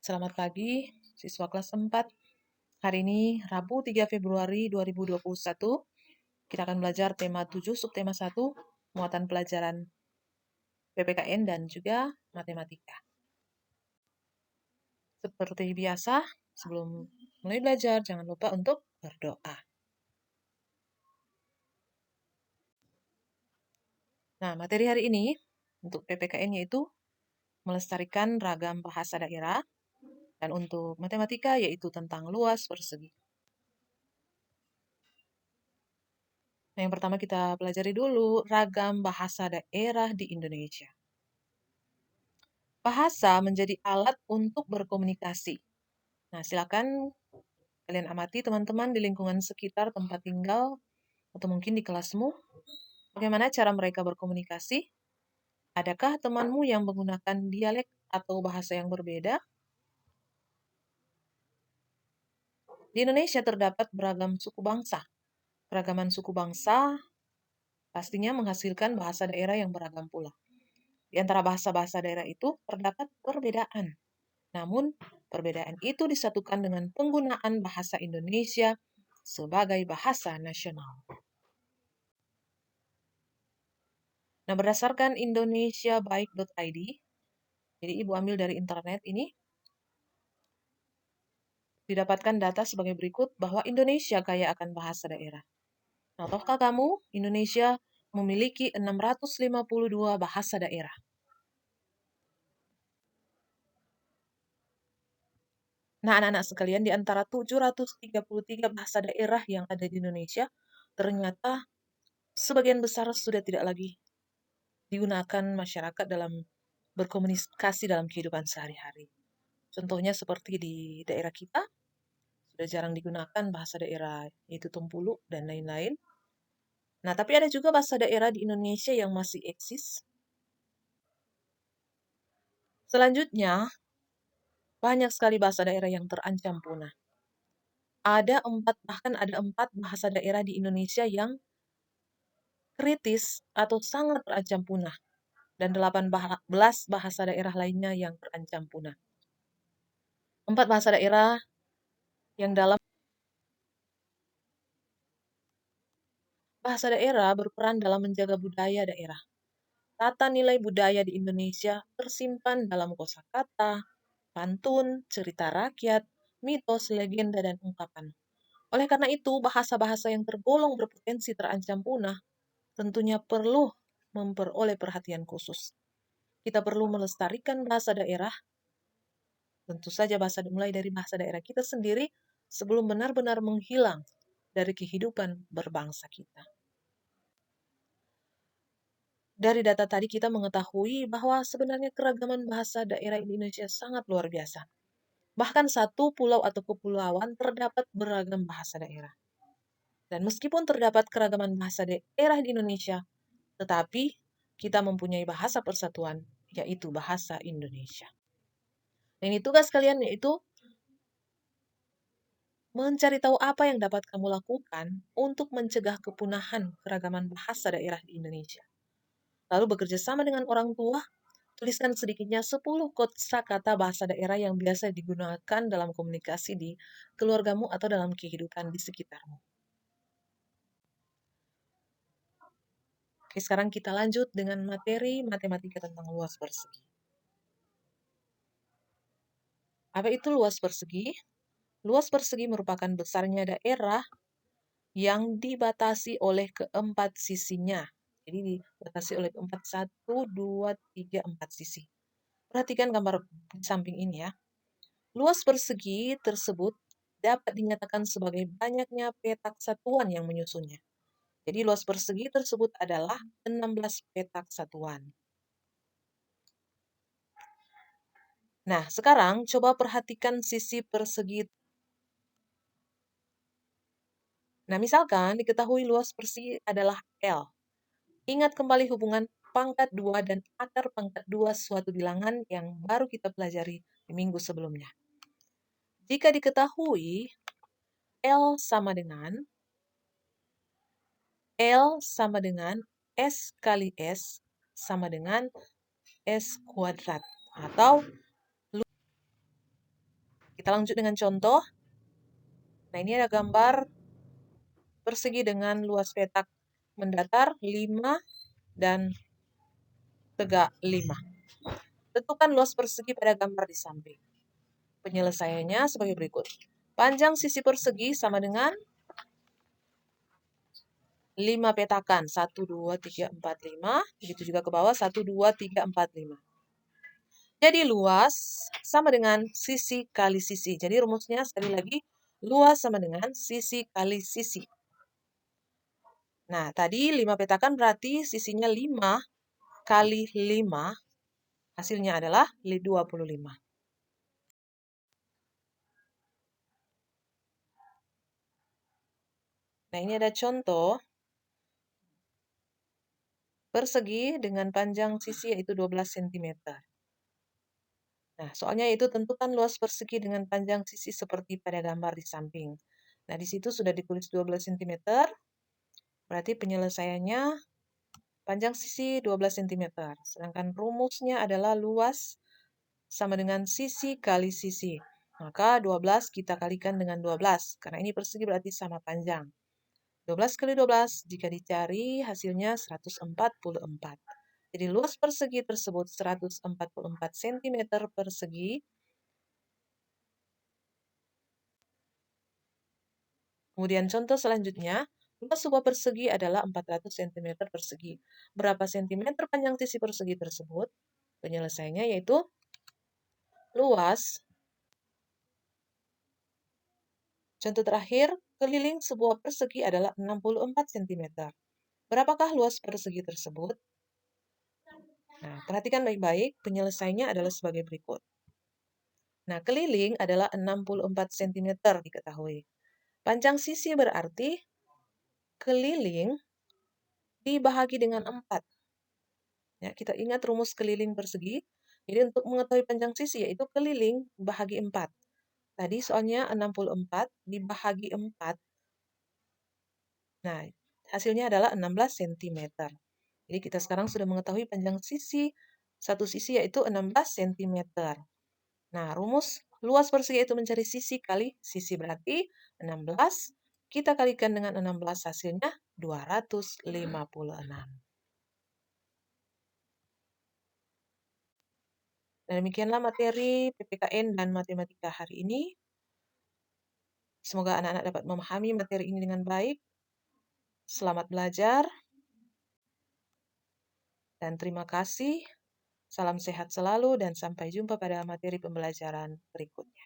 Selamat pagi, siswa kelas 4. Hari ini, Rabu 3 Februari 2021, kita akan belajar tema 7, subtema 1, muatan pelajaran PPKN dan juga matematika. Seperti biasa, sebelum mulai belajar, jangan lupa untuk berdoa. Nah, materi hari ini untuk PPKN yaitu melestarikan ragam bahasa daerah, dan untuk matematika yaitu tentang luas persegi. Nah, yang pertama kita pelajari dulu ragam bahasa daerah di Indonesia. Bahasa menjadi alat untuk berkomunikasi. Nah, silakan kalian amati teman-teman di lingkungan sekitar tempat tinggal atau mungkin di kelasmu. Bagaimana cara mereka berkomunikasi? Adakah temanmu yang menggunakan dialek atau bahasa yang berbeda? Di Indonesia terdapat beragam suku bangsa. Keragaman suku bangsa pastinya menghasilkan bahasa daerah yang beragam pula. Di antara bahasa-bahasa daerah itu terdapat perbedaan. Namun, perbedaan itu disatukan dengan penggunaan bahasa Indonesia sebagai bahasa nasional. Nah, berdasarkan indonesiabaik.id, jadi Ibu ambil dari internet ini, didapatkan data sebagai berikut bahwa Indonesia kaya akan bahasa daerah. Nah, tahukah kamu, Indonesia memiliki 652 bahasa daerah. Nah, anak-anak sekalian, di antara 733 bahasa daerah yang ada di Indonesia, ternyata sebagian besar sudah tidak lagi digunakan masyarakat dalam berkomunikasi dalam kehidupan sehari-hari. Contohnya seperti di daerah kita, sudah jarang digunakan bahasa daerah, yaitu Tumpulu dan lain-lain. Nah, tapi ada juga bahasa daerah di Indonesia yang masih eksis. Selanjutnya, banyak sekali bahasa daerah yang terancam punah. Bahkan ada 4 bahasa daerah di Indonesia yang kritis atau sangat terancam punah. Dan 18 bahasa daerah lainnya yang terancam punah. 4 bahasa daerah yang dalam bahasa daerah berperan dalam menjaga budaya daerah. Tata nilai budaya di Indonesia tersimpan dalam kosakata, pantun, cerita rakyat, mitos, legenda, dan ungkapan. Oleh karena itu, bahasa-bahasa yang tergolong berpotensi terancam punah tentunya perlu memperoleh perhatian khusus. Kita perlu melestarikan bahasa daerah, tentu saja mulai dari bahasa daerah kita sendiri sebelum benar-benar menghilang dari kehidupan berbangsa kita. Dari data tadi kita mengetahui bahwa sebenarnya keragaman bahasa daerah Indonesia sangat luar biasa. Bahkan satu pulau atau kepulauan terdapat beragam bahasa daerah. Dan meskipun terdapat keragaman bahasa daerah di Indonesia, tetapi kita mempunyai bahasa persatuan, yaitu bahasa Indonesia. Dan ini tugas kalian yaitu mencari tahu apa yang dapat kamu lakukan untuk mencegah kepunahan keragaman bahasa daerah di Indonesia. Lalu bekerja sama dengan orang tua, tuliskan sedikitnya 10 kosakata bahasa daerah yang biasa digunakan dalam komunikasi di keluargamu atau dalam kehidupan di sekitarmu. Oke, sekarang kita lanjut dengan materi matematika tentang luas persegi. Apa itu luas persegi? Luas persegi merupakan besarnya daerah yang dibatasi oleh keempat sisinya. Jadi dibatasi oleh keempat, 1, 2, 3, 4 sisi. Perhatikan gambar di samping ini ya. Luas persegi tersebut dapat dinyatakan sebagai banyaknya petak satuan yang menyusunnya. Jadi luas persegi tersebut adalah 16 petak satuan. Nah, sekarang coba perhatikan sisi persegi. Nah, misalkan diketahui luas persegi adalah L. Ingat kembali hubungan pangkat 2 dan akar pangkat 2 suatu bilangan yang baru kita pelajari di minggu sebelumnya. Jika diketahui L sama dengan S kali S sama dengan S kuadrat. Atau Kita lanjut dengan contoh. Nah, ini ada gambar persegi dengan luas petak mendatar 5 dan tegak 5. Tentukan luas persegi pada gambar di samping. Penyelesaiannya sebagai berikut. Panjang sisi persegi sama dengan 5 petakan. 1, 2, 3, 4, 5. Begitu juga ke bawah. 1, 2, 3, 4, 5. Jadi luas sama dengan sisi kali sisi. Jadi rumusnya sekali lagi. Luas sama dengan sisi kali sisi. Nah, tadi 5 petakan berarti sisinya 5 kali 5. Hasilnya adalah 25. Nah, ini ada contoh persegi dengan panjang sisi yaitu 12 cm. Nah, soalnya itu tentukan luas persegi dengan panjang sisi seperti pada gambar di samping. Nah, di situ sudah ditulis 12 cm, berarti penyelesaiannya panjang sisi 12 cm. Sedangkan rumusnya adalah luas sama dengan sisi kali sisi. Maka 12 kita kalikan dengan 12, karena ini persegi berarti sama panjang. 12 kali 12 jika dicari hasilnya 144. Jadi luas persegi tersebut 144 cm persegi. Kemudian contoh selanjutnya, luas sebuah persegi adalah 400 cm persegi. Berapa sentimeter panjang sisi persegi tersebut? Penyelesaiannya yaitu luas. Contoh terakhir, keliling sebuah persegi adalah 64 cm. Berapakah luas persegi tersebut? Nah, perhatikan baik-baik, penyelesaiannya adalah sebagai berikut. Nah, keliling adalah 64 cm diketahui. Panjang sisi berarti keliling dibahagi dengan 4. Ya, kita ingat rumus keliling persegi. Jadi untuk mengetahui panjang sisi yaitu keliling bahagi 4. Tadi soalnya 64 dibahagi 4. Nah, hasilnya adalah 16 cm. Jadi kita sekarang sudah mengetahui panjang sisi satu sisi yaitu 16 cm. Nah, rumus luas persegi itu mencari sisi kali sisi berarti 16. Kita kalikan dengan 16 hasilnya 256. Dan demikianlah materi PPKN dan matematika hari ini. Semoga anak-anak dapat memahami materi ini dengan baik. Selamat belajar. Dan terima kasih. Salam sehat selalu dan sampai jumpa pada materi pembelajaran berikutnya.